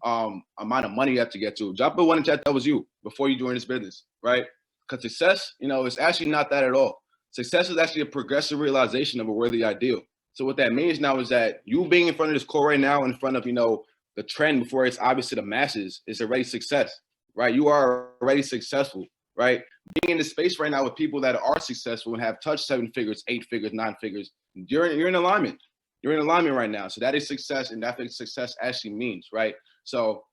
amount of money you have to get to. Drop a one in chat that was you before you joined this business, right? Because success, it's actually not that at all. Success is actually a progressive realization of a worthy ideal. So what that means now is that you being in front of this core right now, in front of, the trend before it's obvious to the masses, is already success, right? You are already successful, right? Being in the space right now with people that are successful and have touched 7 figures, 8 figures, 9 figures, you're in alignment. You're in alignment right now. So that is success, and that's what success actually means, right? So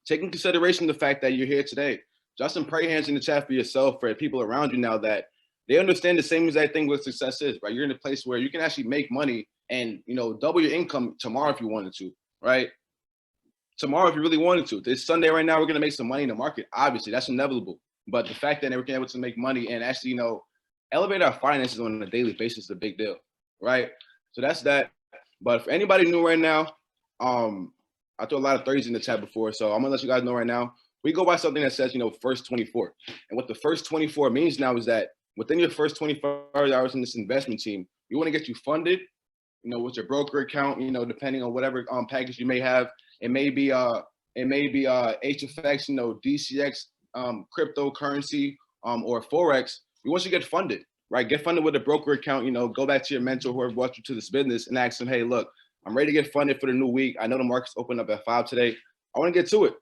taking consideration the fact that you're here today, Justin, pray hands in the chat for yourself, for people around you now that they understand the same exact thing what success is, right? You're in a place where you can actually make money and, double your income tomorrow if you wanted to, right? Tomorrow if you really wanted to. This Sunday right now, we're going to make some money in the market. Obviously, that's inevitable. But the fact that we're able to make money and actually, elevate our finances on a daily basis is a big deal, right? So that's that. But for anybody new right now, I threw a lot of 30s in the chat before, so I'm gonna let you guys know right now. We go by something that says, first 24. And what the first 24 means now is that within your first 24 hours in this investment team, you want to get you funded, with your broker account, depending on whatever package you may have. It may be HFX, DCX, cryptocurrency, or Forex. We want you to get funded, right? Get funded with a broker account, go back to your mentor, whoever brought you to this business, and ask them, hey, look, I'm ready to get funded for the new week. I know the market's opened up at 5 today. I want to get to it.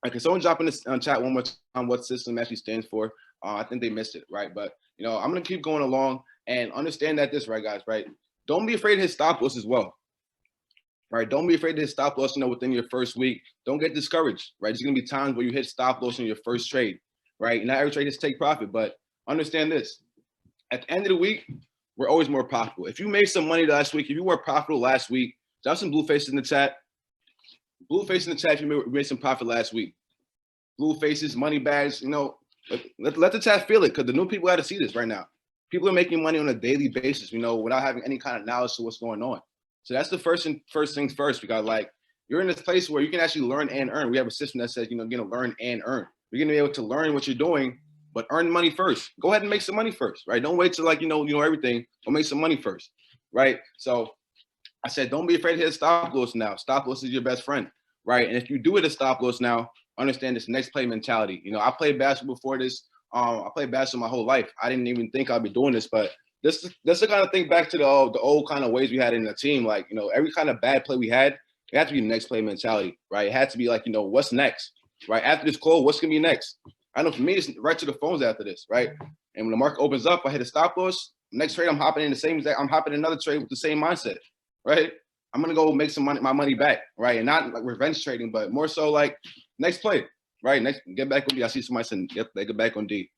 Like, can someone drop in this chat one more time what system actually stands for? I think they missed it, right? But, I'm going to keep going along and understand that this, right, guys, right? Don't be afraid to hit stop loss as well, right? Don't be afraid to hit stop loss, within your first week. Don't get discouraged, right? There's going to be times where you hit stop loss in your first trade, right? Not every trade is take profit, but understand this. At the end of the week, we're always more profitable. If you made some money last week, if you were profitable last week, drop some blue faces in the chat. Blue faces in the chat if you made some profit last week. Blue faces, money bags, let the chat feel it, because the new people got to see this right now. People are making money on a daily basis, without having any kind of knowledge of what's going on. So that's the first things first. We got, you're in this place where you can actually learn and earn. We have a system that says, you're going to learn and earn. You're going to be able to learn what you're doing, but earn money first. Go ahead and make some money first, right? Don't wait till everything. Go make some money first, right? So I said, don't be afraid to hit stop loss now. Stop loss is your best friend, right? And if you do hit a stop loss now, understand this next play mentality. I played basketball before this. I played basketball my whole life. I didn't even think I'd be doing this, but this to kind of think back to the old kind of ways we had in the team. Every kind of bad play we had, it had to be the next play mentality, right? It had to be what's next, right? After this call, what's gonna be next? I know for me, it's right to the phones after this, right? And when the market opens up, I hit a stop loss. Next trade, I'm hopping in the same exact. I'm hopping in another trade with the same mindset, right? I'm gonna go make some money, my money back, right? And not revenge trading, but more so next play, right? Next, get back on D. I see somebody saying, yep, they get back on D.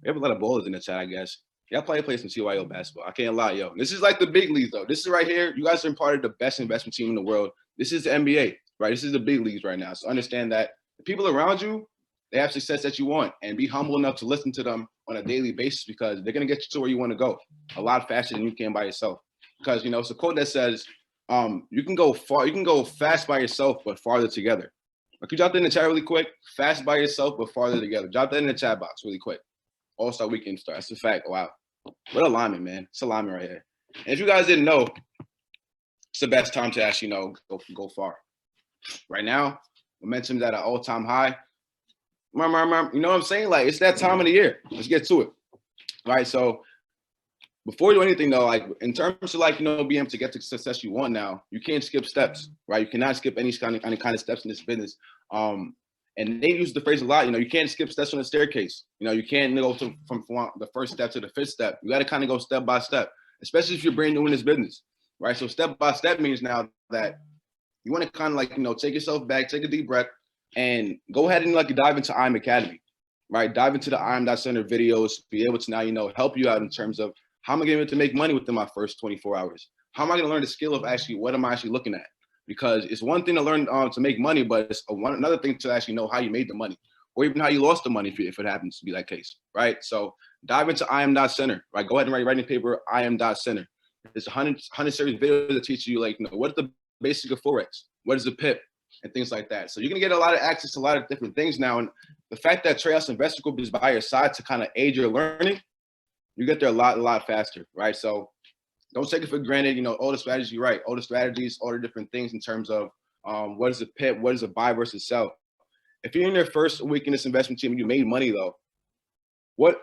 We have a lot of ballers in the chat, I guess. Y'all play some CYO basketball. I can't lie, yo. This is like the big leagues, though. This is right here. You guys are part of the best investment team in the world. This is the NBA, right? This is the big leagues right now. So understand that the people around you, they have success that you want, and be humble enough to listen to them on a daily basis, because they're going to get you to where you want to go a lot faster than you can by yourself. Because, it's a quote that says, you can go fast by yourself, but farther together. Could you drop that in the chat really quick? Fast by yourself, but farther together. Drop that in the chat box really quick. All-Star Weekend start. That's a fact. Wow. What alignment, man. It's alignment right here. And if you guys didn't know, it's the best time to actually, go far. Right now, momentum's at an all-time high. You know what I'm saying? It's that time of the year. Let's get to it. All right, so before you do anything, though, in terms of being able to get the success you want now, you can't skip steps, right? You cannot skip any kind of steps in this business. And they use the phrase a lot, you can't skip steps on the staircase. You can't go from the first step to the fifth step. You got to kind of go step by step, especially if you're brand new in this business, right? So step by step means now that you want to kind of take yourself back, take a deep breath, and go ahead and dive into IM Academy, right? Dive into the IM.Center videos, be able to now, help you out in terms of how am I going to be able to make money within my first 24 hours? How am I going to learn the skill of actually what am I actually looking at? Because it's one thing to learn to make money, but it's another thing to actually know how you made the money, or even how you lost the money if it happens to be that case, right? So dive into IM.Center, right? Go ahead and write in paper IM.Center. There's 100 series videos that teach you what is the basic of Forex? What is the PIP? And things like that. So you're going to get a lot of access to a lot of different things now. And the fact that Treehouse Investor Group is by your side to kind of aid your learning, you get there a lot faster, right? So don't take it for granted, all the strategies you write, all the strategies, all the different things in terms of What is a pit? What is a buy versus sell? If you're in your first week in this investment team and you made money though, what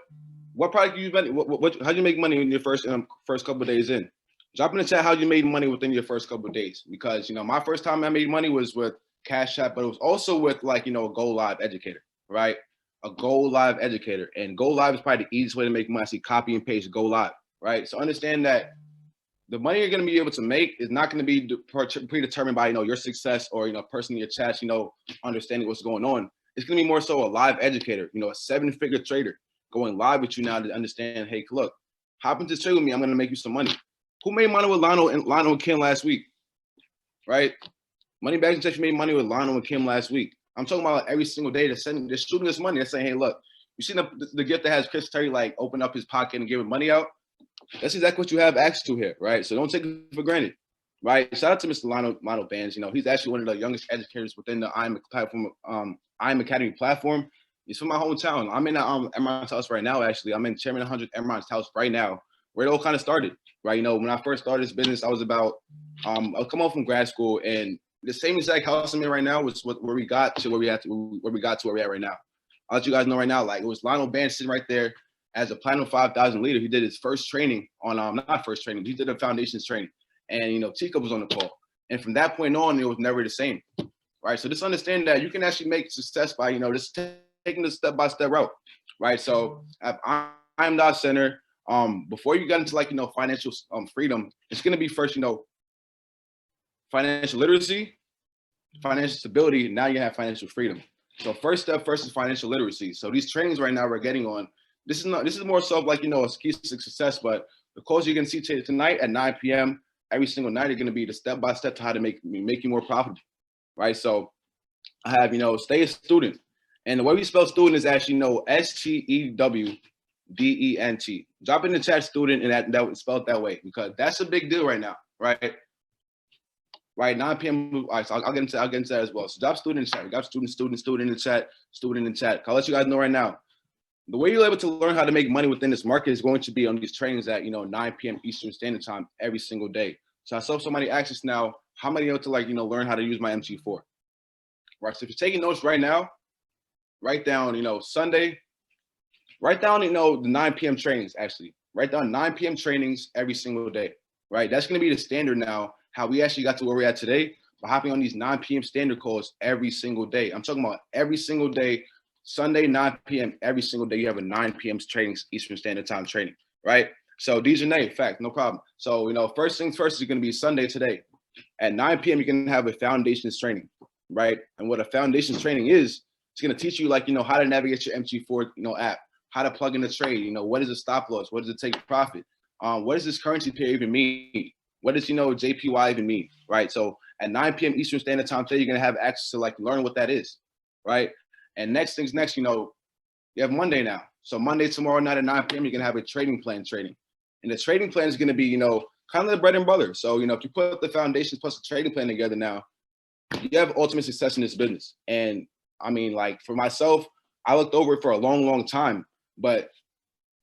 product you spend? How do you make money in your first couple of days in? Drop in the chat how you made money within your first couple of days, because my first time I made money was with Cash App, but it was also with like a Go Live educator, right? A Go Live educator, and Go Live is probably the easiest way to make money. I see copy and paste Go Live, right? So understand that the money you're going to be able to make is not going to be predetermined by your success or person in your chat, understanding what's going on. It's going to be more so a live educator, a 7-figure trader going live with you now to understand, hey, look, hop into trade with me. I'm going to make you some money. Who made money with Lionel and Kim last week, right? Money Bags and Checks made money with Lionel and Kim last week. I'm talking about every single day they're shooting this money. They're saying, hey, look, you see the gift that has Chris Terry like open up his pocket and give money out? That's exactly what you have access to here, right? So don't take it for granted, right? Shout out to Mr. Lionel Bands. He's actually one of the youngest educators within the IM platform, IM Academy platform. He's from my hometown. I'm in Imran's house right now, actually. I'm in Chairman 100 Imran's house right now, where it all kind of started, right? When I first started this business, I was about, I'll come off from grad school, and the same exact house I'm in right now was where we got to where we at right now. I'll let you guys know right now, like it was Lionel Bands sitting right there as a Platinum 5000 leader. He did his first training on, not first training, he did a foundations training, and Tika was on the call. And from that point on, it was never the same, right? So just understand that you can actually make success by, just taking the step-by-step route, right? So at IM Center, before you get into like, financial freedom, it's going to be first, financial literacy, financial stability. Now you have financial freedom. So first is financial literacy. So these trainings right now we're getting on, this is more so like, a key to success, but the course you're going to see tonight at 9 p.m. every single night are going to be the step-by-step to how to make you more profitable, right? So I have, stay a student. And the way we spell student is actually, STEWDENT. Drop in the chat student, and that would spell it that way, because that's a big deal right now, right? Right, 9 p.m. All right, so I'll get into that as well. So drop student in the chat. We got student in the chat, student in the chat. I'll let you guys know right now. The way you're able to learn how to make money within this market is going to be on these trainings at 9 p.m. Eastern Standard Time every single day. So I saw somebody ask us now, how am I able to learn how to use my MT4? Right. So if you're taking notes right now, write down Sunday. Write down the 9 p.m. trainings actually. Write down 9 p.m. trainings every single day. Right. That's going to be the standard now. How we actually got to where we're at today by hopping on these 9 p.m. standard calls every single day. I'm talking about every single day. Sunday, 9 p.m. every single day, you have a 9 p.m. training, Eastern Standard Time training, right? So these are named, fact, no problem. So, first things first is going to be Sunday today. At 9 p.m., you can have a foundations training, right? And what a foundations training is, it's going to teach you, how to navigate your MT4, app, how to plug in the trade, what is a stop loss? What does it take profit? What does this currency pair even mean? What does, JPY even mean, right? So at 9 p.m. Eastern Standard Time today, you're going to have access to, learn what that is, right? And next, you have Monday now. So Monday, tomorrow night at 9 p.m., you're going to have a trading plan training. And the trading plan is going to be, kind of the bread and butter. So, if you put the foundations plus the trading plan together now, you have ultimate success in this business. And I mean, for myself, I looked over it for a long, long time. But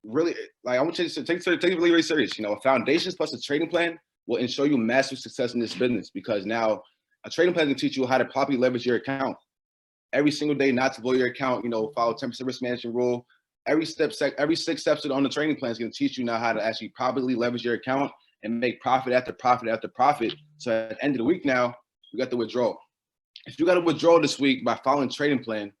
really, I want you to take it really, really serious. A foundations plus a trading plan will ensure you massive success in this business, because now a trading plan can teach you how to properly leverage your account every single day, not to blow your account, follow 10% risk management rule. Every 6 steps on the training plan is going to teach you now how to actually properly leverage your account and make profit after profit after profit. So at the end of the week now, we got the withdrawal. If you got a withdrawal this week by following trading plan,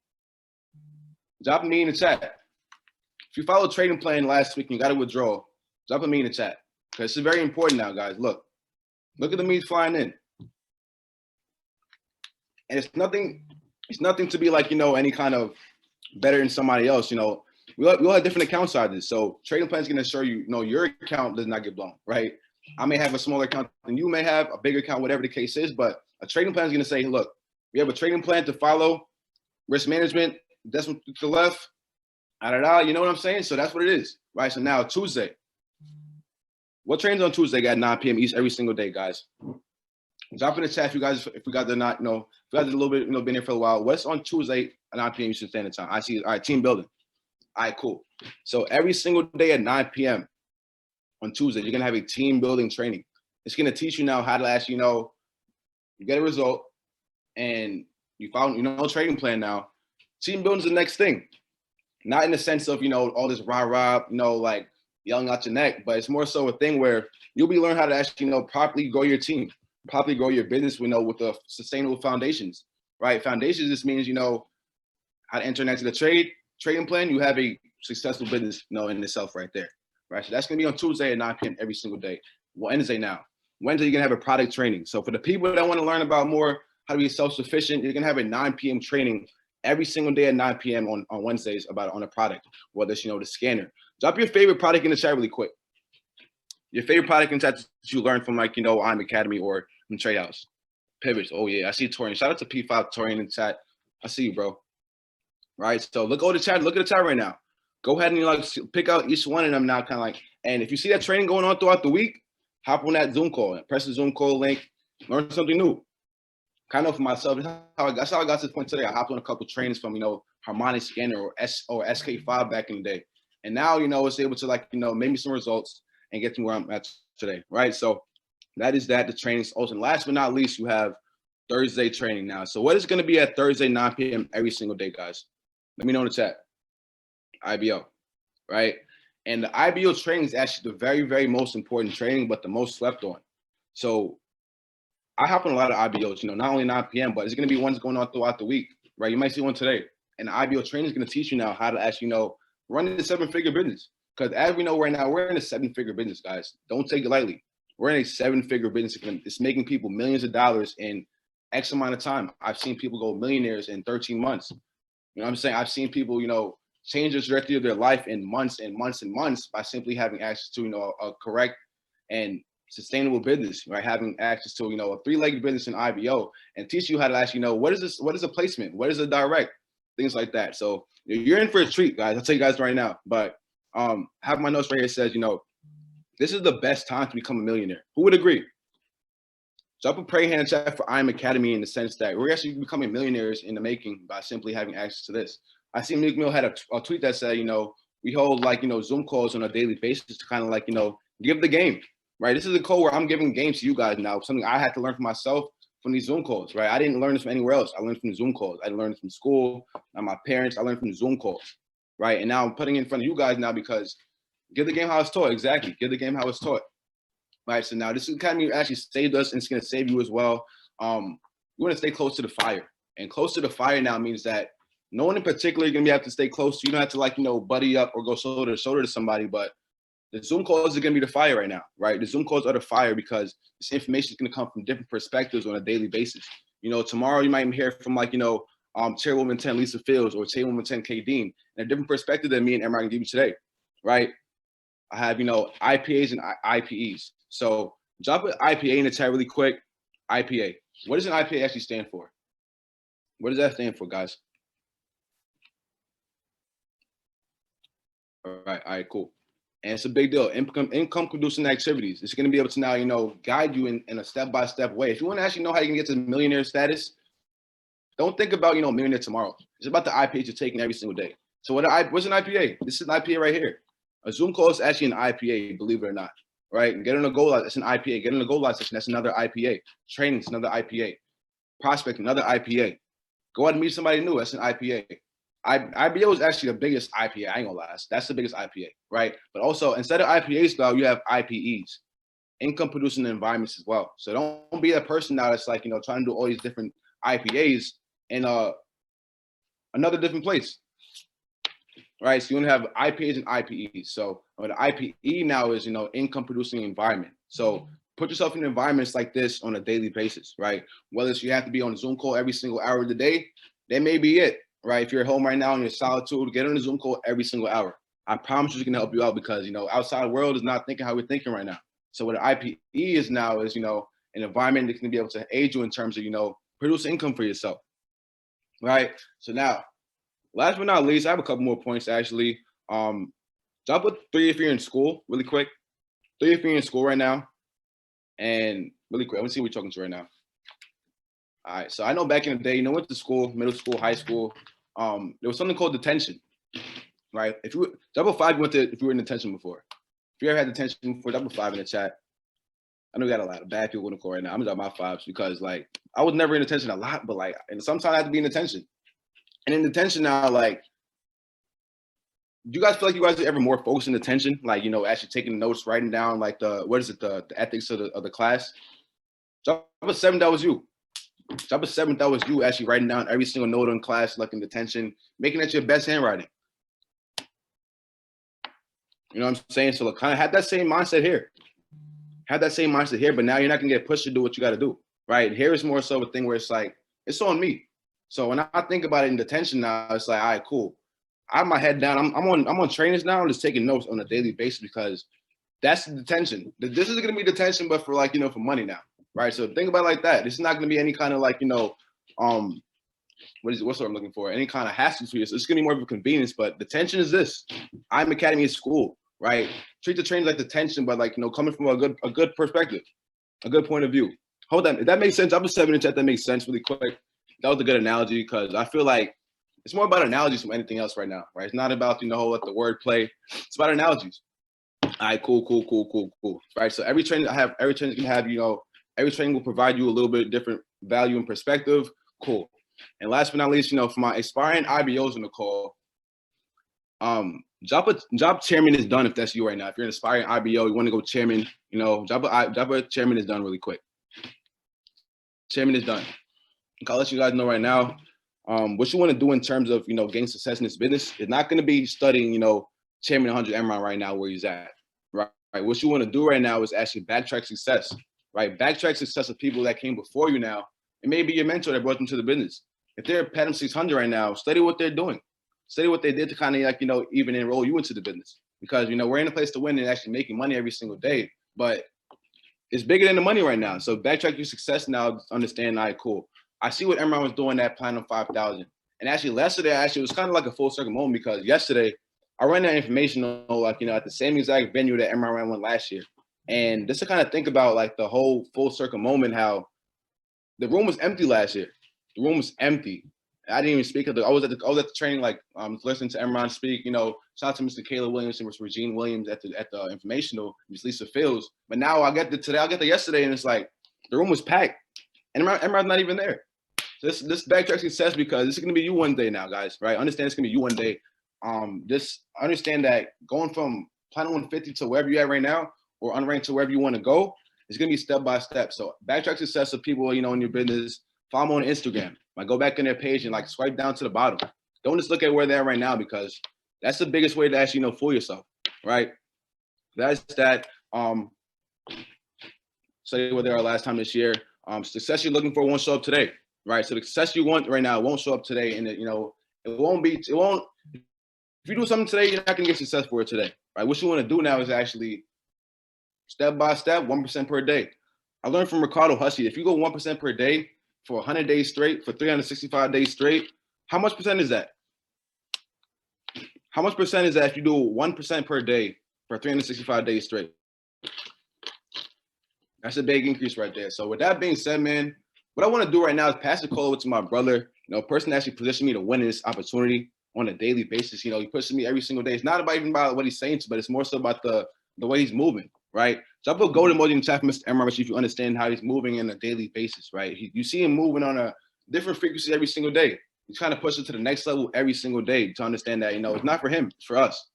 drop me in the chat. If you followed trading plan last week and you got a withdrawal, drop me in the chat. Because this is very important now, guys. Look at the meat flying in. And it's nothing to be any kind of better than somebody else. We all have different account sizes. So trading plan is going to ensure your account does not get blown, right? I may have a smaller account than you may have, a bigger account, whatever the case is, but a trading plan is going to say, look, we have a trading plan to follow, risk management, decimal to the left, you know what I'm saying? So that's what it is, right? So now Tuesday. What trains on Tuesday at 9 p.m. East every single day, guys? Drop in the chat if you guys are not, if you guys are a little bit, been here for a while. What's on Tuesday at 9 p.m. Eastern Standard Time? I see. All right, team building. All right, cool. So every single day at 9 p.m. on Tuesday, you're gonna have a team building training. It's gonna teach you now how to actually, you get a result, and you found, trading plan now, team building is the next thing. Not in the sense of, all this rah-rah, like yelling out your neck, but it's more so a thing where you'll be learning how to actually, properly grow your team, properly grow your business, with the sustainable foundations, right? Foundations just means, how to enter into the trading plan. You have a successful business, in itself right there, right? So that's going to be on Tuesday at 9 p.m. every single day. Wednesday now. Wednesday, you're going to have a product training. So for the people that want to learn about more how to be self-sufficient, you're going to have a 9 p.m. training every single day at 9 p.m. on Wednesdays on a product, whether it's, the scanner. Drop your favorite product in the chat really quick. Your favorite product in the chat that you learned from, like, I'm Academy or from Trade House. Pivots. Oh, yeah. I see Torian. Shout out to P5 Torian in the chat. I see you, bro. Right. So look at the chat. Look at the chat right now. Go ahead and pick out each one of them now, kind of like. And if you see that training going on throughout the week, hop on that Zoom call and press the Zoom call link. Learn something new. Kind of for myself. That's how I got to this point today. I hopped on a couple trainings from Harmonic Scanner or SK5 back in the day, and now it's able to make me some results and get to where I'm at today. Right. So that is that. The trainings. Also, and last but not least, you have Thursday training now. So what is going to be at Thursday 9 p.m. every single day, guys? Let me know in the chat. IBO, right? And the IBO training is actually the very, very most important training, but the most slept on. So I hop on a lot of IBOs, not only 9 p.m., but it's going to be ones going on throughout the week, right? You might see one today. And the IBO training is going to teach you now how to actually, run a 7-figure business. Because as we know right now, we're in a 7-figure business, guys. Don't take it lightly. We're in a 7-figure business. It's making people millions of dollars in X amount of time. I've seen people go millionaires in 13 months. You know what I'm saying? I've seen people, change the trajectory of their life in months and months and months by simply having access to, a correct and sustainable business, right? Having access to, a 3-legged business in IBO and teach you how to actually know what is this, what is a placement, what is a direct, things like that. So you're in for a treat, guys. I'll tell you guys right now. But have my notes right here says, this is the best time to become a millionaire. Who would agree? Drop a pray hand in chat for I'm Academy in the sense that we're actually becoming millionaires in the making by simply having access to this. I see Meek Mill had a tweet that said, we hold Zoom calls on a daily basis to kind of give the game, right? This is a code where I'm giving games to you guys now, something I had to learn for myself from these Zoom calls, right? I didn't learn this from anywhere else. I learned from the Zoom calls. I learned from school, and my parents. I learned from the Zoom calls, right? And now I'm putting it in front of you guys now because give the game how it's taught. Exactly. Give the game how it's taught. Right. So now this academy actually saved us and it's going to save you as well. You want to stay close to the fire, and close to the fire now means that no one in particular you're going to have to stay close to. You don't have to buddy up or go shoulder to shoulder to somebody, but the Zoom calls are going to be the fire right now, right? The Zoom calls are the fire because this information is going to come from different perspectives on a daily basis. Tomorrow you might hear from Chairwoman 10 Lisa Fields or Chairwoman 10 K Dean, and a different perspective than me and Imran can give you today, right? I have, IPAs and IPEs. So drop an IPA in the chat really quick. IPA. What does an IPA actually stand for? What does that stand for, guys? All right, cool. And it's a big deal. Income producing activities. It's going to be able to now, guide you in a step-by-step way. If you want to actually know how you can get to millionaire status, don't think about, millionaire tomorrow. It's about the IPAs you're taking every single day. So what's an IPA? This is an IPA right here. A Zoom call is actually an IPA, believe it or not, right? Get on a goal line, that's an IPA. Get on a goal line session, that's another IPA. Training is another IPA. Prospect, another IPA. Go out and meet somebody new, that's an IPA. IBO is actually the biggest IPA, I ain't gonna lie. That's the biggest IPA, right? But also, instead of IPAs, though, you have IPEs, income producing environments as well. So don't be that person now that's trying to do all these different IPAs in another different place. Right, so you want to have IPAs and IPEs. So the IPE now is, income producing environment. So put yourself in environments like this on a daily basis, right? Whether it's you have to be on a Zoom call every single hour of the day, that may be it, right? If you're at home right now in your solitude, get on a Zoom call every single hour. I promise you it's going to help you out because, outside world is not thinking how we're thinking right now. So what an IPE is now is, an environment that can be able to aid you in terms of, produce income for yourself, right? So now, last but not least, I have a couple more points actually. Drop a 3 if you're in school, really quick. 3 if you're in school right now. And really quick, let me see what we're talking to right now. All right, so I know back in the day, went to school, middle school, high school, there was something called detention, right? If you drop a 5, if you were in detention before. If you ever had detention before, drop a 5 in the chat. I know we got a lot of bad people in the court right now. I'm dropping my fives because like I was never in attention a lot, but like and sometimes I have to be in attention. And in attention now, like, do you guys feel like you guys are ever more focused in attention? Like, you know, actually taking notes, writing down like the the ethics of the class? Drop a seven, that was you. Drop a seven, that was you actually writing down every single note in class, like in attention, making that your best handwriting. You know what I'm saying? So like, kind of have that same mindset here. Have that same mindset here, but now you're not gonna get pushed to do what you got to do, right? Here is more so a thing where it's like it's on me. So when I think about it in detention now, it's like, all right, cool. I have my head down. I'm on trainers now. I'm just taking notes on a daily basis because that's the detention. This is gonna be detention, but for like, you know, for money now, right? So think about it like that. This is not gonna be any kind of like, you know, what's what I'm looking for? Any kind of hassle for you. So it's gonna be more of a convenience, but detention is this. I'm Academy is school, right? Treat the trainers like detention, but like, you know, coming from a good perspective, a good point of view. Hold on, if that makes sense. I'm a 7 in chat. That makes sense really quick. That was a good analogy because I feel like it's more about analogies from anything else right now, right? It's not about, you know, like the word play. It's about analogies. All right, cool. Right. So every training can have, you know, every training will provide you a little bit different value and perspective. Cool. And last but not least, you know, for my aspiring IBOs in the call, job chairman is done if that's you right now. If you're an aspiring IBO, you want to go chairman, you know, job chairman is done really quick. Chairman is done. I'll let you guys know right now. What you want to do in terms of, you know, gaining success in this business is not going to be studying, you know, Chairman 100 Imran right now where he's at, right? What you want to do right now is actually backtrack success, right? Backtrack success of people that came before you now, and maybe your mentor that brought them to the business. If they're Pattern 600 right now, study what they're doing. Study what they did to kind of like, you know, even enroll you into the business. Because, you know, we're in a place to win and actually making money every single day, but it's bigger than the money right now. So backtrack your success now, understand, all right, cool. I see what Imran was doing that Platinum 5,000. And actually, yesterday, it was kind of like a full circle moment because yesterday, I ran that information, like, you know, at the same exact venue that Imran ran one last year. And just to kind of think about like the whole full circle moment, how the room was empty last year. The room was empty. I didn't even speak. I was at the training, like listening to Imran speak. You know, shout out to Mr. Kayla Williams and Mr. Regine Williams at the informational, Ms. Lisa Fields. But now I get the yesterday, and it's like the room was packed, and Imran's not even there. This backtrack success because this is gonna be you one day now, guys. Right? Understand it's gonna be you one day. Just understand that going from Platinum 150 to wherever you're at right now, or unranked to wherever you want to go, it's gonna be step by step. So backtrack success of people, you know, in your business. Follow them on Instagram. Like go back in their page and like swipe down to the bottom. Don't just look at where they're at right now because that's the biggest way to actually, you know, fool yourself, right? That's that. Say where they are last time this year. Success you're looking for won't show up today, right? So the success you want right now won't show up today, and you know it won't. If you do something today, you're not gonna get success for it today, right? What you want to do now is actually step by step, 1% per day. I learned from Ricardo Hussey, if you go 1% per day for 100 days straight, for 365 days straight, how much percent is that? How much percent is that if you do 1% per day for 365 days straight? That's a big increase right there. So with that being said, man, what I want to do right now is pass the call over to my brother, you know, person that actually positioned me to win this opportunity on a daily basis. You know, he pushes me every single day. It's not about even about what he's saying, but it's more so about the way he's moving, right? So I put golden emoji in the chat for Mr. Imran if you understand how he's moving on a daily basis, right? You see him moving on a different frequency every single day. He's trying to push it to the next level every single day to understand that, you know, it's not for him, it's for us,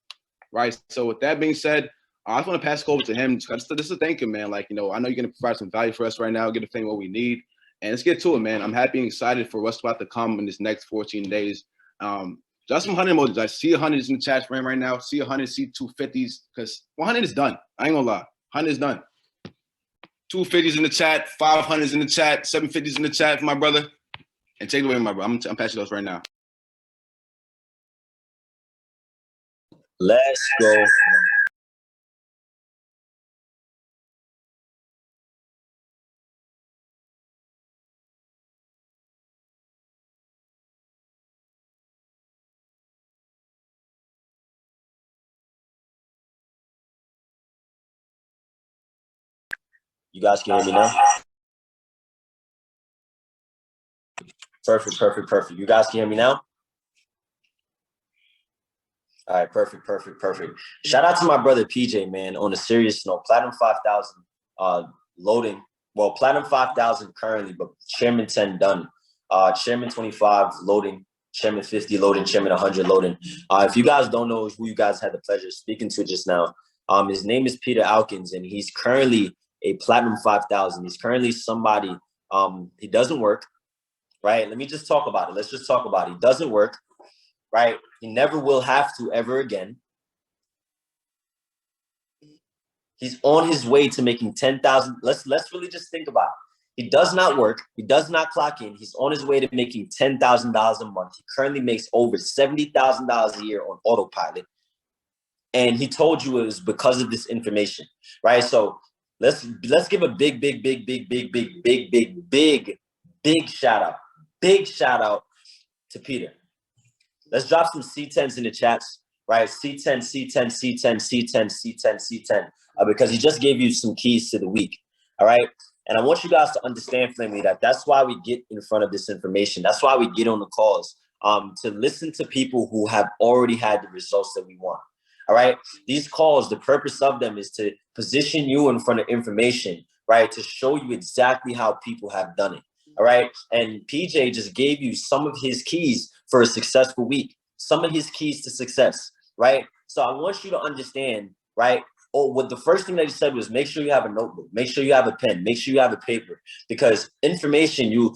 right? So with that being said, I just want to pass it over to him. Just to thank him, man. Like, you know, I know you're going to provide some value for us right now, get the thing what we need. And let's get to it, man. I'm happy and excited for what's about to come in this next 14 days. Just some 100 emojis. I see 100s in the chat for him right now. See 100, see 250s, because 100 is done. I ain't going to lie. 100 is done. 250s in the chat, 500s in the chat, 750s in the chat for my brother. And take it away, my brother. I'm passing those right now. Let's go. You guys can hear me now? Perfect. You guys can hear me now? All right, perfect. Shout out to my brother PJ, man. On a serious note, Platinum 5,000. loading. Well, Platinum 5,000 currently, but Chairman 10 done. Chairman 25 loading. Chairman 50 loading. Chairman 100 loading. If you guys don't know who you guys had the pleasure of speaking to just now, his name is Peter Alkins, and he's currently a Platinum 5,000. He's currently somebody, he doesn't work, right? Let me just talk about it. Let's just talk about it. He doesn't work, right? He never will have to ever again. He's on his way to making 10,000. Let's really just think about it. He does not work. He does not clock in. He's on his way to making $10,000 a month. He currently makes over $70,000 a year on autopilot. And he told you it was because of this information, right? So let's give a big shout out. Big shout out to Peter. Let's drop some C10s in the chats, right? C10, C10, C10, C10, C10, C10, because he just gave you some keys to the week, all right? And I want you guys to understand, family, that that's why we get in front of this information. That's why we get on the calls, to listen to people who have already had the results that we want, all right? These calls, the purpose of them is to position you in front of information, right? To show you exactly how people have done it, all right? And PJ just gave you some of his keys for a successful week, some of his keys to success, right? So I want you to understand, right? What the first thing that he said was make sure you have a notebook, make sure you have a pen, make sure you have a paper, because information,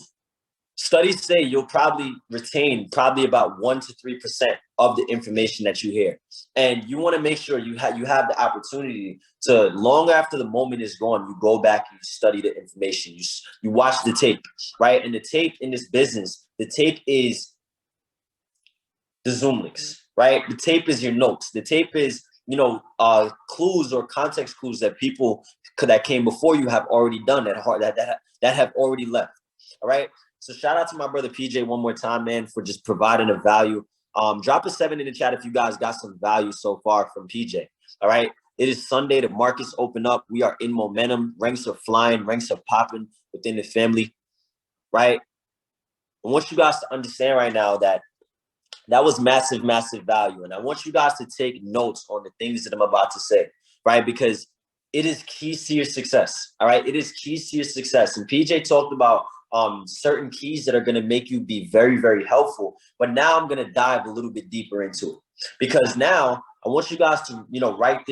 studies say you'll probably retain about 1 to 3% of the information that you hear. And you want to make sure you have the opportunity to, long after the moment is gone, you go back and you study the information. You watch the tape, right? And the tape in this business, the tape is the Zoom links, right? The tape is your notes. The tape is, clues or context clues that people that came before you have already done that have already left. All right. So shout out to my brother PJ one more time, man, for just providing a value. Drop a 7 in the chat if you guys got some value so far from PJ. All right. It is Sunday. The markets open up. We are in momentum. Ranks are flying. Ranks are popping within the family. Right. I want you guys to understand right now that was massive, massive value. And I want you guys to take notes on the things that I'm about to say, right? Because it is keys to your success, all right? It is keys to your success. And PJ talked about certain keys that are going to make you be very, very helpful. But now I'm going to dive a little bit deeper into it. Because now I want you guys to, write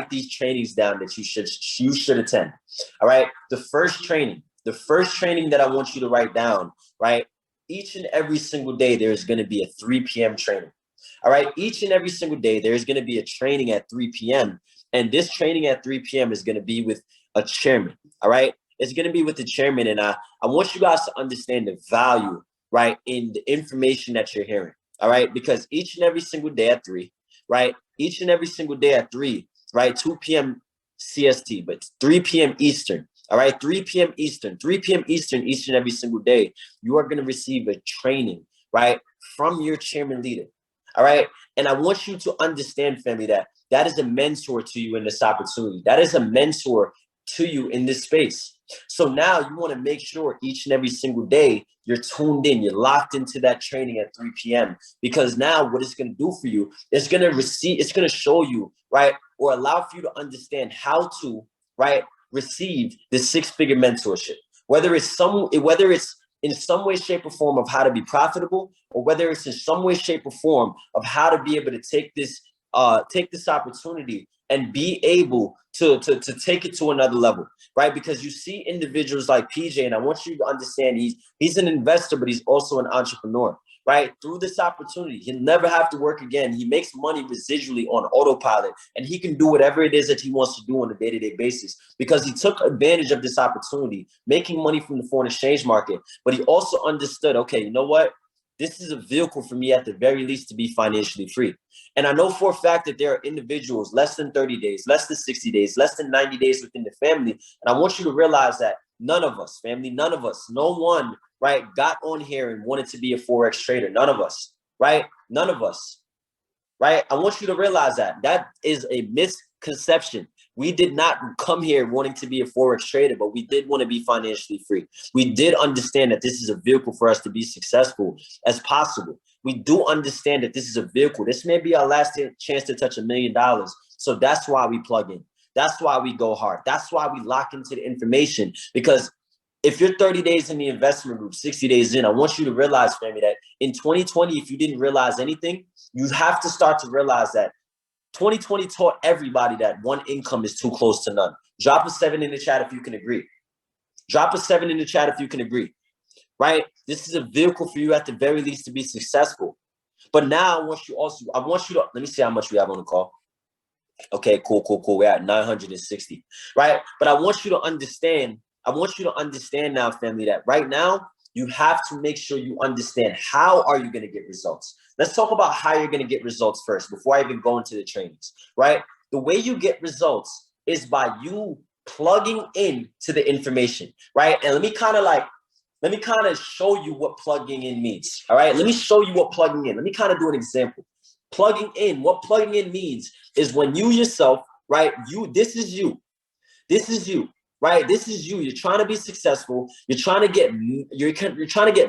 these trainings down that you should attend, all right? The first training that I want you to write down, right? Each and every single day, there's going to be a 3 p.m. training. All right. Each and every single day, there's going to be a training at 3 p.m. And this training at 3 p.m. is going to be with a chairman. All right. It's going to be with the chairman. And I want you guys to understand the value, right, in the information that you're hearing. All right. Because each and every single day at 3, right, each and every single day at 3, right, 2 p.m. CST, but 3 p.m. Eastern. All right, 3 p.m. Eastern, each and every single day, you are going to receive a training, right, from your chairman leader. All right. And I want you to understand, family, that is a mentor to you in this opportunity. That is a mentor to you in this space. So now you want to make sure each and every single day you're tuned in, you're locked into that training at 3 p.m. Because now what it's going to do for you, it's going to show you, right, or allow for you to understand how to, right, receive the 6-figure mentorship, whether it's in some way, shape, or form of how to be profitable, or whether it's in some way, shape, or form of how to be able to take this opportunity and be able to take it to another level, right? Because you see individuals like PJ, and I want you to understand he's an investor, but he's also an entrepreneur, right? Through this opportunity, he'll never have to work again. He makes money residually on autopilot, and he can do whatever it is that he wants to do on a day-to-day basis because he took advantage of this opportunity, making money from the foreign exchange market. But he also understood, okay, you know what? This is a vehicle for me at the very least to be financially free. And I know for a fact that there are individuals less than 30 days, less than 60 days, less than 90 days within the family. And I want you to realize that none of us, family, none of us, no one, right, got on here and wanted to be a Forex trader. None of us, right? None of us, right? I want you to realize that is a misconception. We did not come here wanting to be a Forex trader, but we did want to be financially free. We did understand that this is a vehicle for us to be successful as possible. We do understand that this is a vehicle. This may be our last chance to touch $1 million. So that's why we plug in. That's why we go hard. That's why we lock into the information. Because if you're 30 days in the investment group, 60 days in, I want you to realize, family, that in 2020, if you didn't realize anything, you have to start to realize that 2020 taught everybody that one income is too close to none. Drop a 7 in the chat if you can agree. Drop a 7 in the chat if you can agree, right? This is a vehicle for you at the very least to be successful. But now I want you to, let me see how much we have on the call. Okay, cool. We're at 960, right? But I want you to understand now, family, that right now you have to make sure you understand how are you going to get results. Let's talk about how you're going to get results first before I even go into the trainings, right? The way you get results is by you plugging in to the information, right? And let me kind of show you what plugging in means, all right? Let me show you what plugging in. Let me kind of do an example. Plugging in, what plugging in means is when you yourself, right? This is you, right? This is you. You're trying to be successful. You're trying to get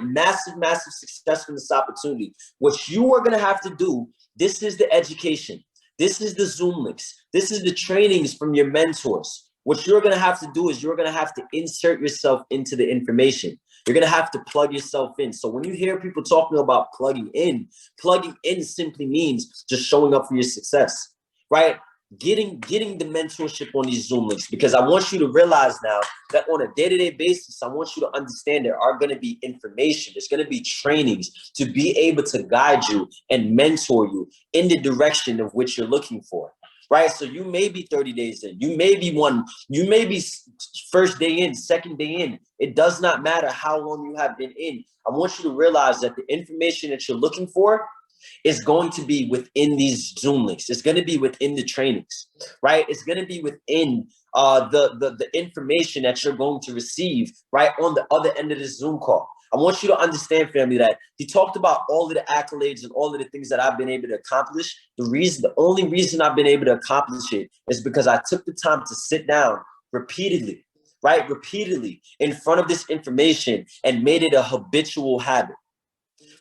massive success from this opportunity. What you are going to have to do, this is the education. This is the Zoom links. This is the trainings from your mentors. What you're going to have to do is you're going to have to insert yourself into the information. You're going to have to plug yourself in. So when you hear people talking about plugging in simply means just showing up for your success, right? Getting the mentorship on these Zoom links, because I want you to realize now that on a day-to-day basis, I want you to understand there are going to be information. There's going to be trainings to be able to guide you and mentor you in the direction of which you're looking for. Right. So you may be 30 days in, you may be first day in, second day in. It does not matter how long you have been in. I want you to realize that the information that you're looking for is going to be within these Zoom links. It's going to be within the trainings, right? It's going to be within the information that you're going to receive right on the other end of this Zoom call. I want you to understand, family, that he talked about all of the accolades and all of the things that I've been able to accomplish. The only reason I've been able to accomplish it is because I took the time to sit down repeatedly in front of this information and made it a habitual habit,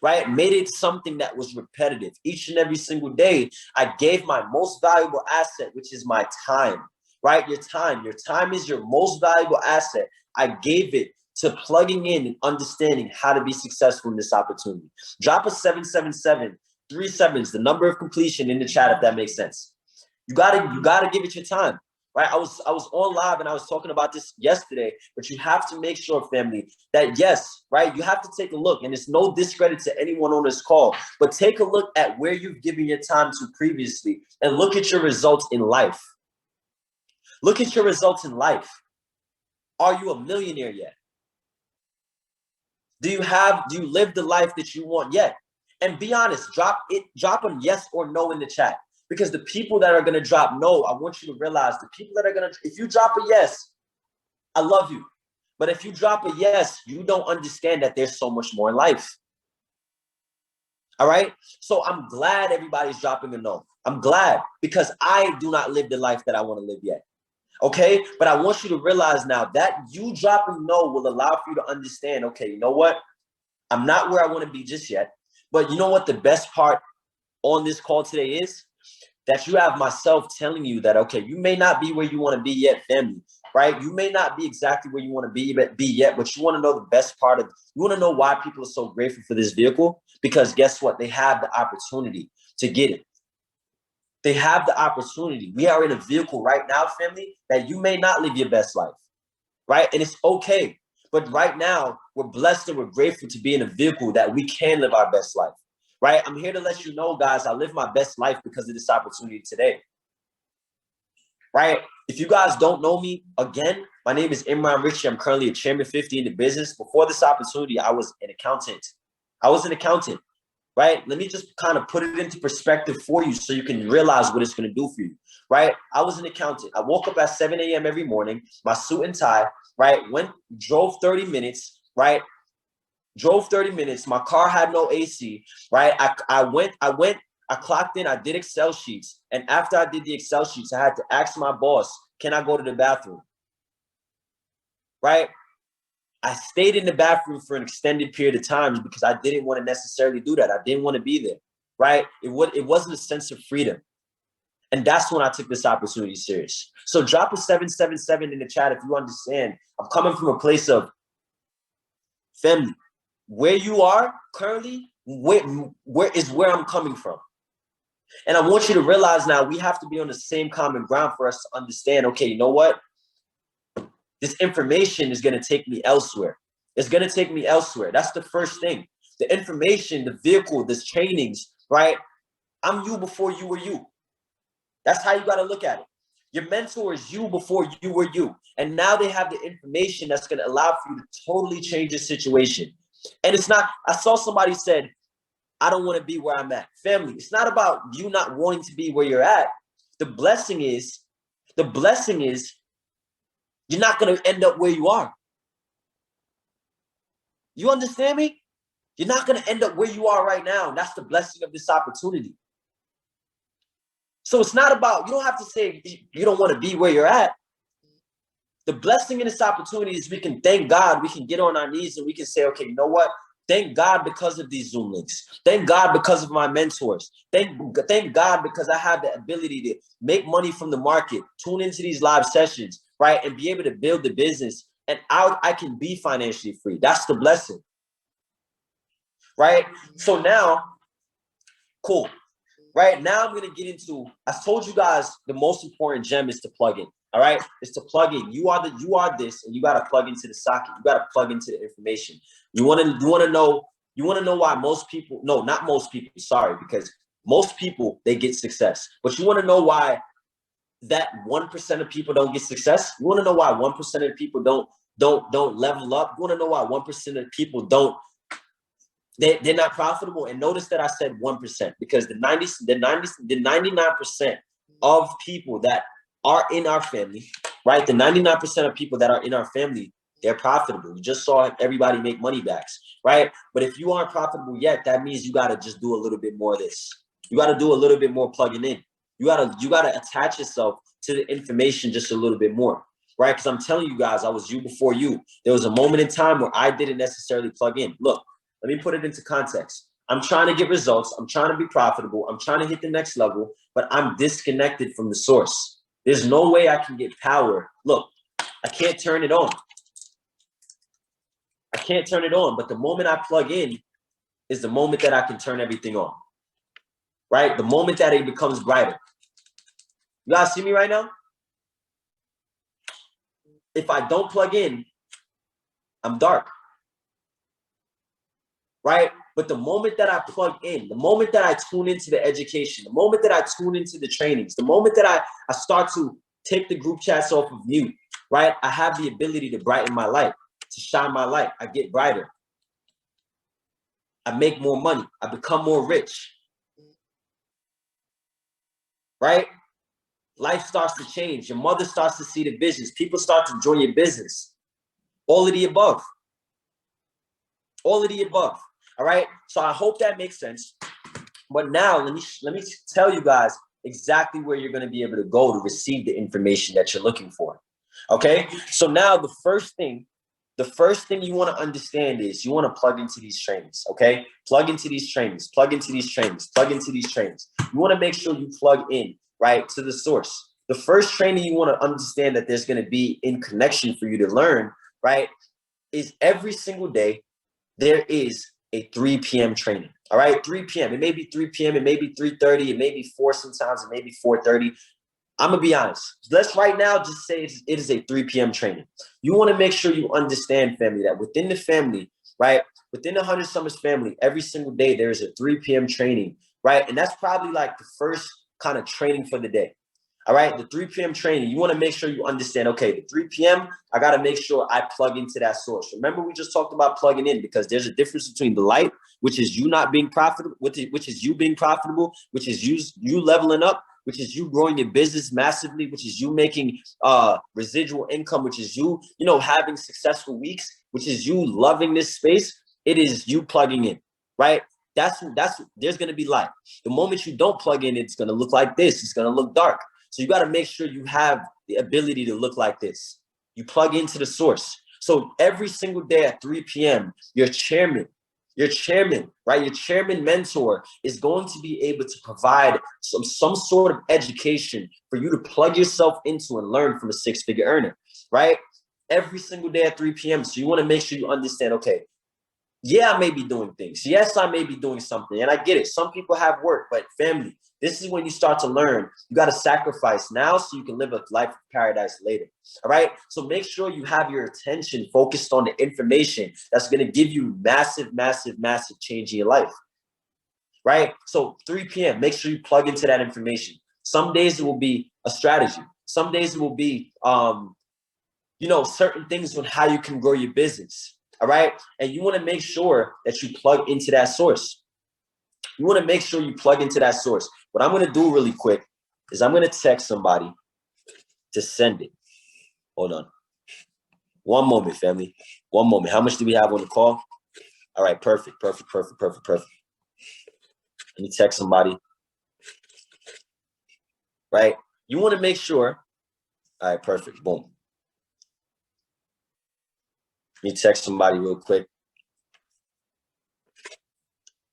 right? Made it something that was repetitive. Each and every single day, I gave my most valuable asset, which is my time, right? Your time is your most valuable asset. I gave it to plugging in and understanding how to be successful in this opportunity. Drop a 777, 3 sevens, the number of completion in the chat, if that makes sense. You gotta give it your time, right? I was on live and I was talking about this yesterday, but you have to make sure, family, that yes, right? You have to take a look, and it's no discredit to anyone on this call, but take a look at where you've given your time to previously and look at your results in life. Look at your results in life. Are you a millionaire yet? Do you live the life that you want yet? And be honest, drop a yes or no in the chat. Because the people that are going to drop no, I want you to realize the people that are going to, if you drop a yes, I love you. But if you drop a yes, you don't understand that there's so much more in life. All right? So I'm glad everybody's dropping a no. I'm glad, because I do not live the life that I want to live yet. Okay, but I want you to realize now that you dropping no will allow for you to understand, okay, you know what? I'm not where I want to be just yet. But you know what the best part on this call today is? That you have myself telling you that, okay, you may not be where you want to be yet, family, right? You may not be exactly where you want to be yet, but you want to know the best part of, you want to know why people are so grateful for this vehicle? Because guess what? They have the opportunity to get it. They have the opportunity. We are in a vehicle right now, family, that you may not live your best life, right? And it's okay. But right now, we're blessed and we're grateful to be in a vehicle that we can live our best life, right? I'm here to let you know, guys, I live my best life because of this opportunity today, right? If you guys don't know me, again, my name is Imran Ritchie. I'm currently a chairman 50 in the business. Before this opportunity, I was an accountant. Right? Let me just kind of put it into perspective for you so you can realize what it's going to do for you, right? I was an accountant. I woke up at 7 a.m. every morning, my suit and tie, right? Drove 30 minutes, right? Drove 30 minutes. My car had no AC, right? I clocked in, I did Excel sheets. And after I did the Excel sheets, I had to ask my boss, can I go to the bathroom? Right? I stayed in the bathroom for an extended period of time because I didn't want to necessarily do that. I didn't want to be there, right? It wasn't a sense of freedom. And that's when I took this opportunity serious. So drop a 777 in the chat if you understand. I'm coming from a place of family. Where you are currently, where I'm coming from. And I want you to realize now we have to be on the same common ground for us to understand, okay, you know what? This information is going to take me elsewhere. It's going to take me elsewhere. That's the first thing. The information, the vehicle, the trainings, right? I'm you before you were you. That's how you got to look at it. Your mentor is you before you were you. And now they have the information that's going to allow for you to totally change your situation. And it's not, I saw somebody said, I don't want to be where I'm at. Family, it's not about you not wanting to be where you're at. The blessing is you're not going to end up where you are. You understand me? You're not going to end up where you are right now. And that's the blessing of this opportunity. So it's not about, you don't have to say you don't want to be where you're at. The blessing in this opportunity is we can thank God. We can get on our knees and we can say, okay, you know what? Thank God because of these Zoom links. Thank God because of my mentors. Thank God because I have the ability to make money from the market, tune into these live sessions, right? And be able to build the business. And I can be financially free. That's the blessing, right? So now, cool. Right now, I'm going to get into, I told you guys the most important gem is to plug in. All right. It's to plug in. You are this, and you got to plug into the socket. You got to plug into the information. You want to know why most people, no, not most people, sorry, because most people, they get success. But you want to know why that 1% of people don't get success? You want to know why 1% of people don't level up? You want to know why 1% of people they're not profitable? And notice that I said 1%, because the 99% of people that are in our family, right? The 99% of people that are in our family, they're profitable. You just saw everybody make money backs, right? But if you aren't profitable yet, that means you got to just do a little bit more of this. You got to do a little bit more plugging in. You got to attach yourself to the information just a little bit more, right? Because I'm telling you guys, I was you before you. There was a moment in time where I didn't necessarily plug in. Look, let me put it into context. I'm trying to get results. I'm trying to be profitable. I'm trying to hit the next level, but I'm disconnected from the source. There's no way I can get power. Look, I can't turn it on. I can't turn it on, but the moment I plug in is the moment that I can turn everything on, right? The moment that it becomes brighter. You guys see me right now? If I don't plug in, I'm dark, right? But the moment that I plug in, the moment that I tune into the education, the moment that I tune into the trainings, the moment that I start to take the group chats off of mute, right? I have the ability to brighten my light, to shine my light. I get brighter. I make more money. I become more rich, right? Life starts to change. Your mother starts to see the business. People start to join your business. All of the above. All of the above. All right. So I hope that makes sense. But now let me tell you guys exactly where you're going to be able to go to receive the information that you're looking for. Okay. So now the first thing you want to understand is you want to plug into these trainings. Okay. Plug into these trainings, plug into these trainings, plug into these trainings. You want to make sure you plug in, right, to the source. The first training you want to understand that there's going to be in connection for you to learn, right, is every single day there is a 3 p.m. training. All right, 3 p.m. It may be 3 p.m. It may be 3:30. It may be 4 sometimes. It may be 4:30. I'm going to be honest. Let's right now just say it is a 3 p.m. training. You want to make sure you understand, family, that within the family, right, within the 100 Summers family, every single day there is a 3 p.m. training, right? And that's probably like the first kind of training for the day. All right, the 3 p.m. training, you want to make sure you understand, okay, the 3 p.m., I got to make sure I plug into that source. Remember, we just talked about plugging in, because there's a difference between the light, which is you not being profitable, which is you being profitable, which is you leveling up, which is you growing your business massively, which is you making residual income, which is you having successful weeks, which is you loving this space. It is you plugging in, right? That's there's going to be light. The moment you don't plug in, it's going to look like this. It's going to look dark. So you got to make sure you have the ability to look like this. You plug into the source. So every single day at 3 p.m., your chairman, Your chairman, right? Your chairman mentor is going to be able to provide some sort of education for you to plug yourself into and learn from a six-figure earner, right? Every single day at 3 p.m. So you want to make sure you understand, okay, yeah, I may be doing things. Yes, I may be doing something. And I get it. Some people have work, but family, this is when you start to learn. You got to sacrifice now so you can live a life of paradise later. All right. So make sure you have your attention focused on the information that's going to give you massive, massive, massive change in your life. Right. So 3 p.m., make sure you plug into that information. Some days it will be a strategy. Some days it will be, certain things on how you can grow your business. All right. And you want to make sure that you plug into that source. You want to make sure you plug into that source. What I'm going to do really quick is I'm going to text somebody to send it. Hold on. One moment, family. One moment. How much do we have on the call? All right. Perfect. Let me text somebody. Right. You want to make sure. All right. Perfect. Boom. Let me text somebody real quick.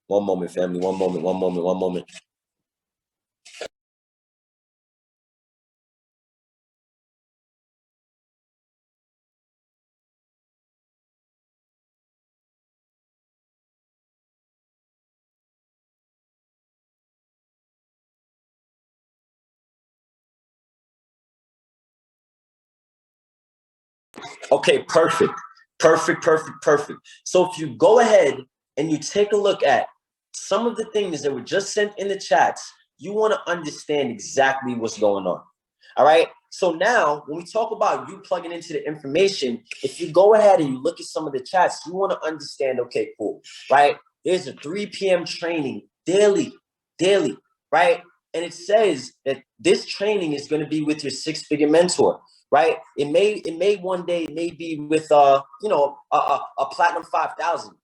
One moment, family. One moment. Okay, perfect. So if you go ahead and you take a look at some of the things that were just sent in the chats, you want to understand exactly what's going on. All right. So now when we talk about you plugging into the information, if you go ahead and you look at some of the chats, you want to understand, okay, cool, right? There's a 3 p.m. training daily, right? And it says that this training is going to be with your six-figure mentor. Right? It may one day be with a platinum 5,000.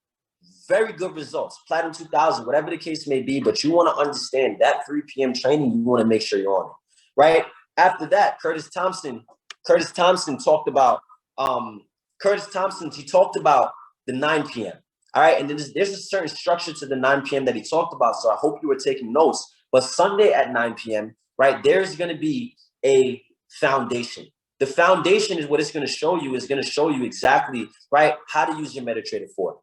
Very good results, platinum 2,000, whatever the case may be. But you want to understand that 3 p.m. training. You want to make sure you're on it, right? After that, Curtis Thompson talked about he talked about the 9 p.m. All right, and then there's a certain structure to the 9 p.m. that he talked about. So I hope you were taking notes. But Sunday at 9 p.m., right, there's going to be a foundation. The foundation is what it's going to show you. Is going to show you exactly, right, how to use your MetaTrader 4.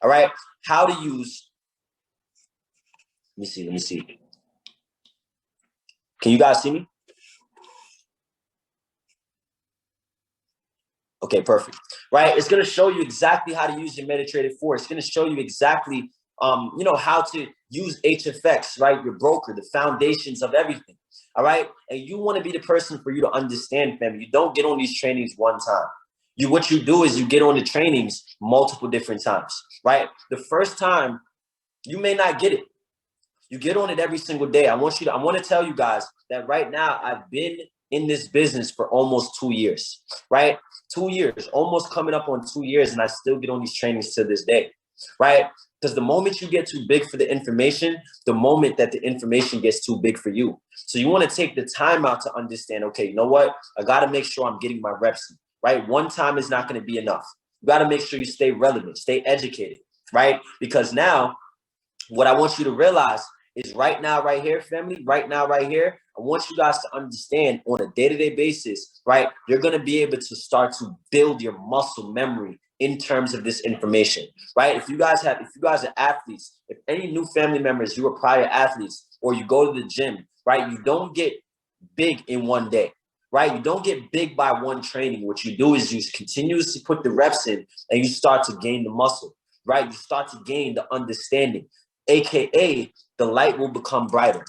All right, how to use. Let me see. Can you guys see me? Okay, perfect. Right, it's going to show you exactly how to use your MetaTrader 4. It's going to show you exactly, how to use HFX, right, your broker, the foundations of everything. All right. And you want to be the person for you to understand, family. You don't get on these trainings one time. What you do is you get on the trainings multiple different times, right? The first time you may not get it. You get on it every single day. I want to tell you guys that right now I've been in this business for almost 2 years, right? 2 years, almost coming up on 2 years. And I still get on these trainings to this day, right? Because the moment you get too big for the information, the moment that the information gets too big for you. So you want to take the time out to understand, okay, you know what? I got to make sure I'm getting my reps in, right? One time is not going to be enough. You got to make sure you stay relevant, stay educated, right? Because now what I want you to realize is right now, right here, family, right now, right here, I want you guys to understand on a day-to-day basis, right? You're going to be able to start to build your muscle memory in terms of this information, right? If you guys are athletes, if any new family members, you were prior athletes, or you go to the gym, right? You don't get big in one day, right? You don't get big by one training. What you do is you continuously put the reps in and you start to gain the muscle, right? You start to gain the understanding, AKA the light will become brighter,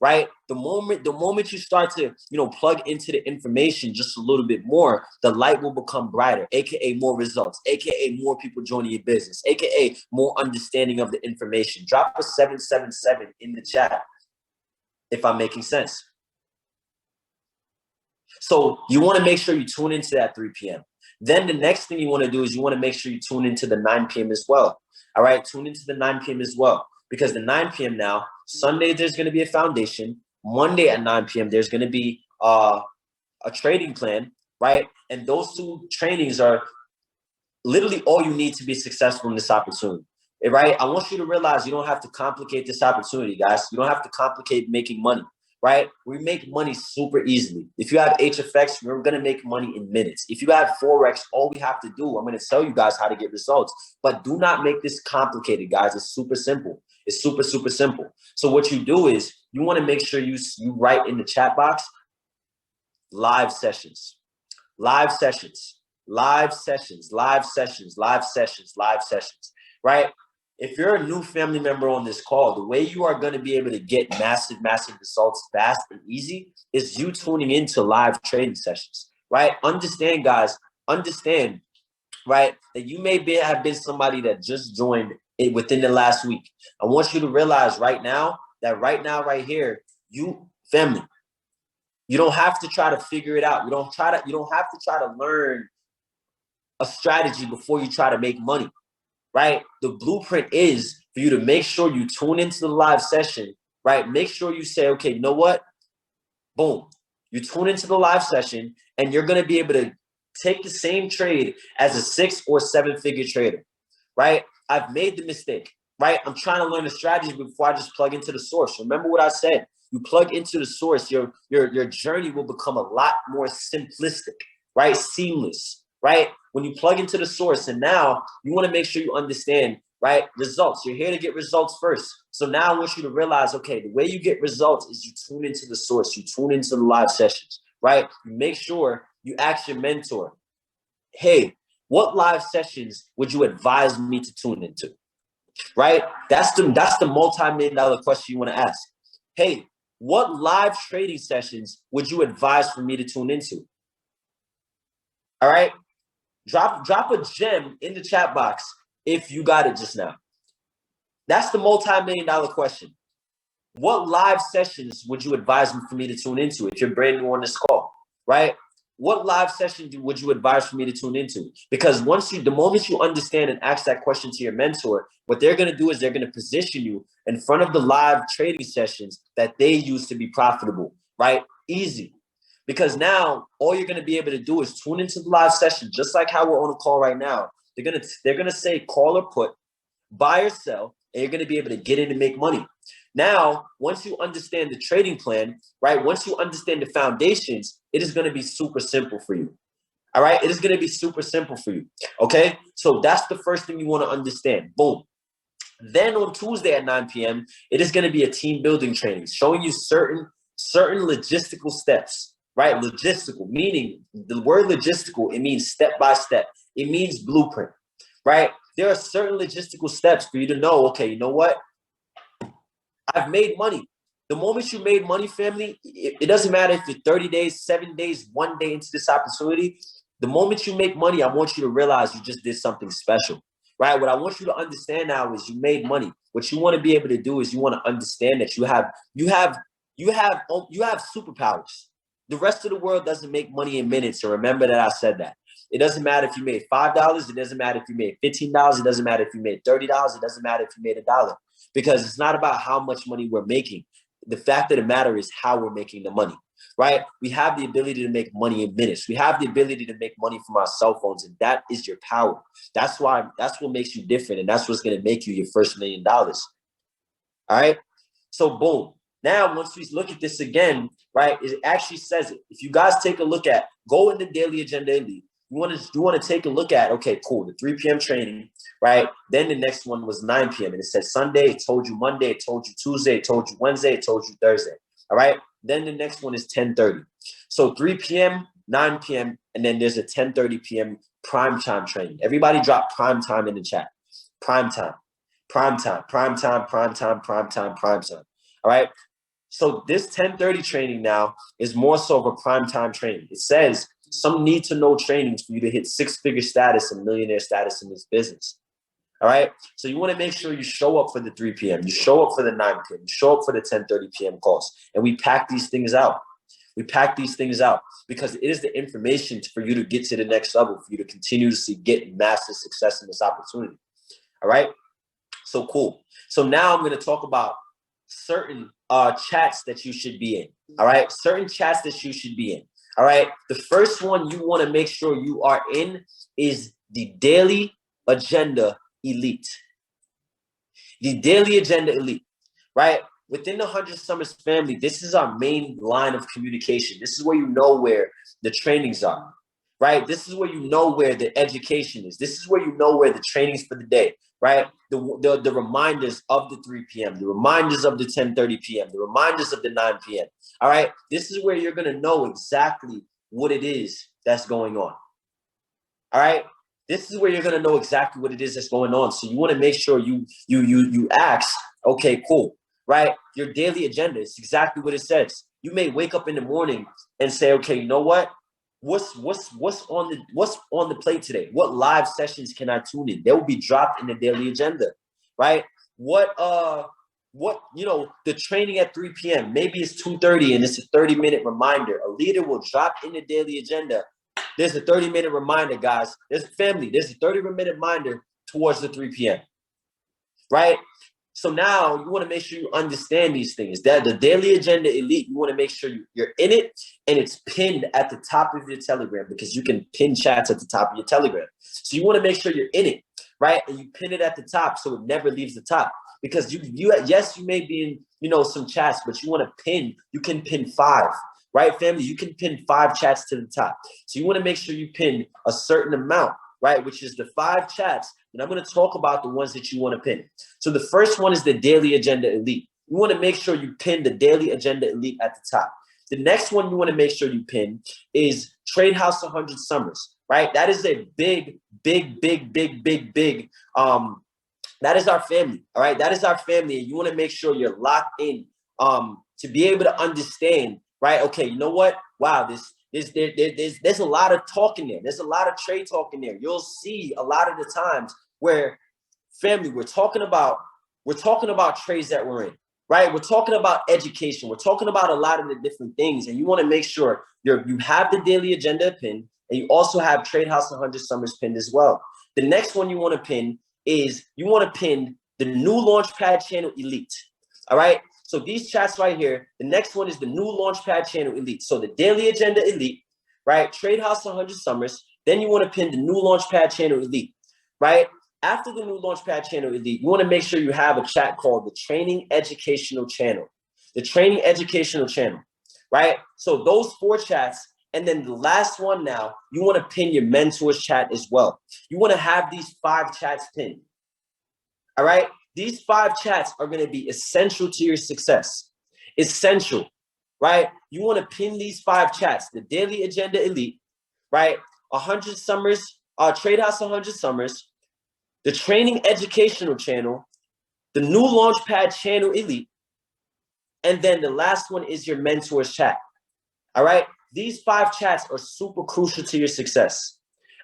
right? The moment you start to, plug into the information just a little bit more, the light will become brighter, AKA more results, AKA more people joining your business, AKA more understanding of the information. Drop a 777 in the chat if I'm making sense. So you want to make sure you tune into that 3 p.m. Then the next thing you want to do is you want to make sure you tune into the 9 p.m. as well. All right, tune into the 9 p.m. as well. Because the 9 p.m. now, Sunday, there's going to be a foundation. Monday at 9 p.m., there's going to be a trading plan, right? And those two trainings are literally all you need to be successful in this opportunity. right? I want you to realize you don't have to complicate this opportunity, guys. You don't have to complicate making money, right? We make money super easily. If you have HFX, we're going to make money in minutes. If you have Forex, all we have to do, I'm going to tell you guys how to get results, but do not make this complicated, guys. It's super simple. It's super, super simple. So what you do is you want to make sure you write in the chat box, live sessions, live sessions, live sessions, live sessions, live sessions, live sessions, right? If you're a new family member on this call, the way you are going to be able to get massive, massive results fast and easy is you tuning into live trading sessions, right? Understand, guys, understand, right, that you may have been somebody that just joined it within the last week. I want you to realize right now, right here, you family, you don't have to try to figure it out. You don't have to try to learn a strategy before you try to make money, right? The blueprint is for you to make sure you tune into the live session, right? Make sure you say, okay, you know what? Boom. You tune into the live session and you're going to be able to take the same trade as a 6 or 7 figure trader, right? I've made the mistake, right? I'm trying to learn the strategy before I just plug into the source. Remember what I said. You plug into the source, your journey will become a lot more simplistic, right? Seamless, right? When you plug into the source, and now you want to make sure you understand, right? Results. You're here to get results first. So now I want you to realize, okay, the way you get results is you tune into the source. You tune into the live sessions, right? You make sure you ask your mentor, hey, what live sessions would you advise me to tune into? Right? That's the multi-million-dollar question you want to ask. Hey, what live trading sessions would you advise for me to tune into? All right? Drop a gem in the chat box if you got it just now. That's the multi-million-dollar question. What live sessions would you advise for me to tune into if you're brand new on this call, right? What live session would you advise for me to tune into? Because the moment you understand and ask that question to your mentor, what they're going to do is they're going to position you in front of the live trading sessions that they use to be profitable, right? Easy. Because now all you're going to be able to do is tune into the live session, just like how we're on a call right now. They're going to say call or put, buy or sell, and you're going to be able to get in and make money. Now, once you understand the trading plan, right? Once you understand the foundations, it is going to be super simple for you. All right? It is going to be super simple for you. Okay? So that's the first thing you want to understand. Boom. Then on Tuesday at 9 p.m., it is going to be a team building training, showing you certain logistical steps, right? Logistical, meaning the word logistical, it means step by step. It means blueprint, right? There are certain logistical steps for you to know, okay, you know what? I've made money. The moment you made money, family, it doesn't matter if you're 30 days, 7 days, 1 day into this opportunity. The moment you make money, I want you to realize you just did something special, right? What I want you to understand now is you made money. What you want to be able to do is you want to understand that you have superpowers. The rest of the world doesn't make money in minutes. So remember that I said that. It doesn't matter if you made $5. It doesn't matter if you made $15. It doesn't matter if you made $30. It doesn't matter if you made $1. Because it's not about how much money we're making. The fact of the matter is how we're making the money, right? We have the ability to make money in minutes. We have the ability to make money from our cell phones, and that is your power. That's what makes you different, and that's what's going to make you your first $1 million. All right? So boom. Now, once we look at this again, right, it actually says it. If you guys take a look at, go in the daily agenda elite. You want to take a look at, okay, cool, the 3 p.m. training, right? Then the next one was 9 p.m. and it said Sunday, it told you Monday, it told you Tuesday, it told you Wednesday, it told you Thursday. All right. Then the next one is 10:30. So 3 p.m., 9 p.m., and then there's a 10:30 p.m. prime time training. Everybody drop prime time in the chat. Prime time, prime time, prime time, prime time, prime time, prime time. All right. So this 10:30 training now is more so of a prime time training. It says some need to know trainings for you to hit 6-figure status and millionaire status in this business. All right. So you want to make sure you show up for the 3 p.m. You show up for the 9 p.m. You show up for the 10:30 p.m. calls. And we pack these things out. We pack these things out because it is the information for you to get to the next level, for you to continuously get massive success in this opportunity. All right. So cool. So now I'm going to talk about certain chats that you should be in. All right. Certain chats that you should be in. All right. The first one you want to make sure you are in is the Daily Agenda Elite. The Daily Agenda Elite, right? Within the 100 Summers family, this is our main line of communication. This is where you know where the trainings are, right? This is where you know where the education is. This is where you know where the trainings for the day, right? The reminders of the 3 p.m., the reminders of the 10:30 p.m., the reminders of the 9 p.m. All right? This is where you're going to know exactly what it is that's going on. All right? This is where you're going to know exactly what it is that's going on. So you want to make sure you ask, okay, cool, right? Your daily agenda is exactly what it says. You may wake up in the morning and say, okay, you know what? What's on the plate today? What live sessions can I tune in? They will be dropped in the daily agenda, right? What the training at 3 p.m. Maybe it's 2:30 and it's a 30-minute reminder. A leader will drop in the daily agenda. There's a 30-minute reminder, guys. There's a 30-minute reminder towards the 3 p.m. Right? So now you want to make sure you understand these things. That the Daily Agenda Elite, you want to make sure you're in it and it's pinned at the top of your Telegram, because you can pin chats at the top of your Telegram. So you want to make sure you're in it, right? And you pin it at the top so it never leaves the top. Because yes, you may be in, some chats, but you want to pin, you can pin 5, right, family? You can pin 5 chats to the top. So you want to make sure you pin a certain amount, right, which is the 5 chats. And I'm going to talk about the ones that you want to pin. So the first one is the Daily Agenda Elite. You want to make sure you pin the Daily Agenda Elite at the top. The next one you want to make sure you pin is Trade House 100 Summers, right? That is a big, that is our family, all right? That is our family, and you want to make sure you're locked in to be able to understand, right? Okay, you know what? Wow, there's a lot of talk in there. There's a lot of trade talk in there. You'll see a lot of the times where, family, we're talking about trades that we're in, right? We're talking about education. We're talking about a lot of the different things, and you want to make sure you have the Daily Agenda pinned, and you also have Trade House 100 Summers pinned as well. The next one you want to pin is you want to pin the new Launchpad Channel Elite. All right. So these chats right here, the next one is the new Launchpad Channel Elite. So the Daily Agenda Elite, right? Trade House 100 Summers. Then you want to pin the new Launchpad Channel Elite, right? After the new Launchpad Channel Elite, you want to make sure you have a chat called the Training Educational Channel. The Training Educational Channel, right? So those 4 chats. And then the last one now, you want to pin your mentors chat as well. You want to have these 5 chats pinned. All right? These 5 chats are going to be essential to your success. Essential, right? You want to pin these 5 chats. The Daily Agenda Elite, right? 100 Summers, Trade House 100 Summers, the Training Educational Channel, the new Launchpad Channel Elite, and then the last one is your mentors chat. All right? These 5 chats are super crucial to your success.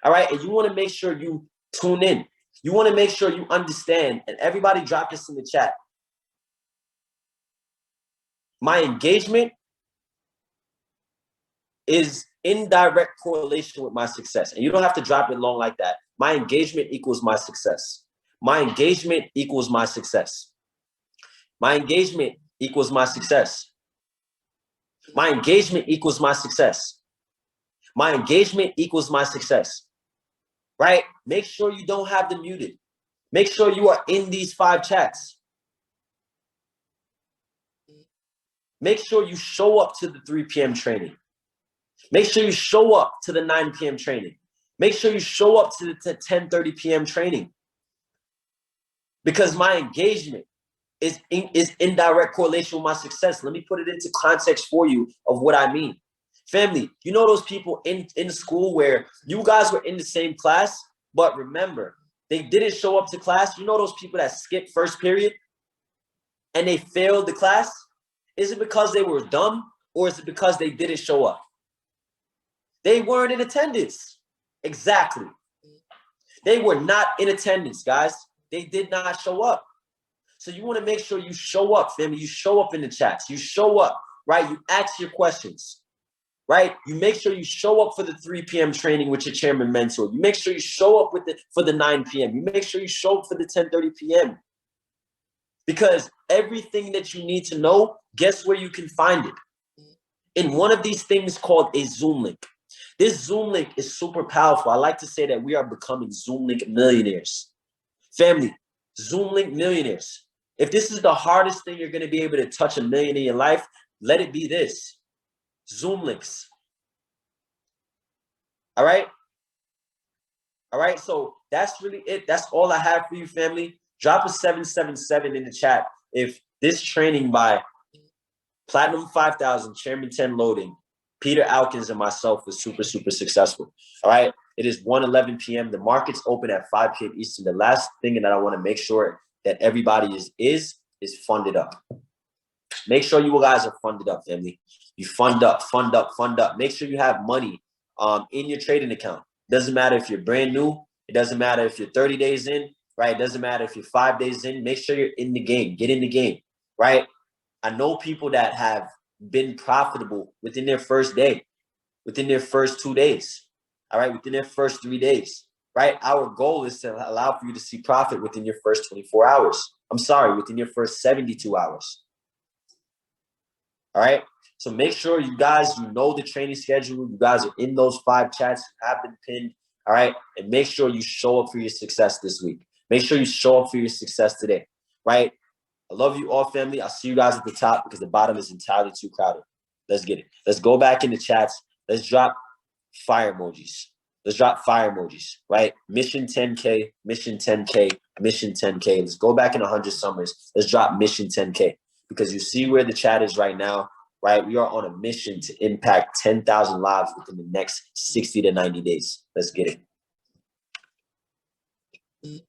All right? And you want to make sure you tune in. You want to make sure you understand. And everybody drop this in the chat. My engagement is in direct correlation with my success. And you don't have to drop it long like that. My engagement equals my success. My engagement equals my success. My engagement equals my success. My engagement equals my success. My engagement equals my success. Right? Make sure you don't have them muted. Make sure you are in these 5 chats. Make sure you show up to the 3 p.m. training. Make sure you show up to the 9 p.m. training. Make sure you show up to the 10:30 p.m. training. Because my engagement is in direct correlation with my success. Let me put it into context for you of what I mean. Family, you know those people in school where you guys were in the same class, but remember, they didn't show up to class? You know those people that skipped first period and they failed the class? Is it because they were dumb, or is it because they didn't show up? They weren't in attendance. Exactly. They were not in attendance, guys. They did not show up. So you want to make sure you show up, family. You show up in the chats. You show up, right? You ask your questions, right? You make sure you show up for the 3 p.m. training with your chairman mentor. You make sure you show up for the 9 p.m. You make sure you show up for the 10:30 p.m. Because everything that you need to know, guess where you can find it? In one of these things called a Zoom link. This Zoom link is super powerful. I like to say that we are becoming Zoom link millionaires. Family, Zoom link millionaires. If this is the hardest thing you're going to be able to touch $1 million in your life, let it be this. Zoom links. All right? All right, so that's really it. That's all I have for you, family. Drop a 777 in the chat if this training by Platinum 5000, Chairman 10 Loading, Peter Alkins, and myself was super, super successful. All right, it is 1:11 p.m. The market's open at 5 p.m. Eastern. The last thing that I want to make sure that everybody is funded up. Make sure you guys are funded up, family. You fund up, fund up, fund up. Make sure you have money in your trading account. Doesn't matter if you're brand new. It doesn't matter if you're 30 days in, right? It doesn't matter if you're 5 days in. Make sure you're in the game. Get in the game, right? I know people that have been profitable within their first day, within their first 2 days, all right, within their first 3 days, right? Our goal is to allow for you to see profit within your first 24 hours. I'm sorry, within your first 72 hours. All right. So make sure you guys, you know the training schedule. You guys are in those 5 chats, have been pinned. All right. And make sure you show up for your success this week. Make sure you show up for your success today. Right. I love you all, family. I'll see you guys at the top because the bottom is entirely too crowded. Let's get it. Let's go back in the chats. Let's drop fire emojis. Let's drop fire emojis, right? Mission 10K, mission 10K, mission 10K. Let's go back in 100 summers. Let's drop mission 10K. Because you see where the chat is right now, right? We are on a mission to impact 10,000 lives within the next 60 to 90 days. Let's get it.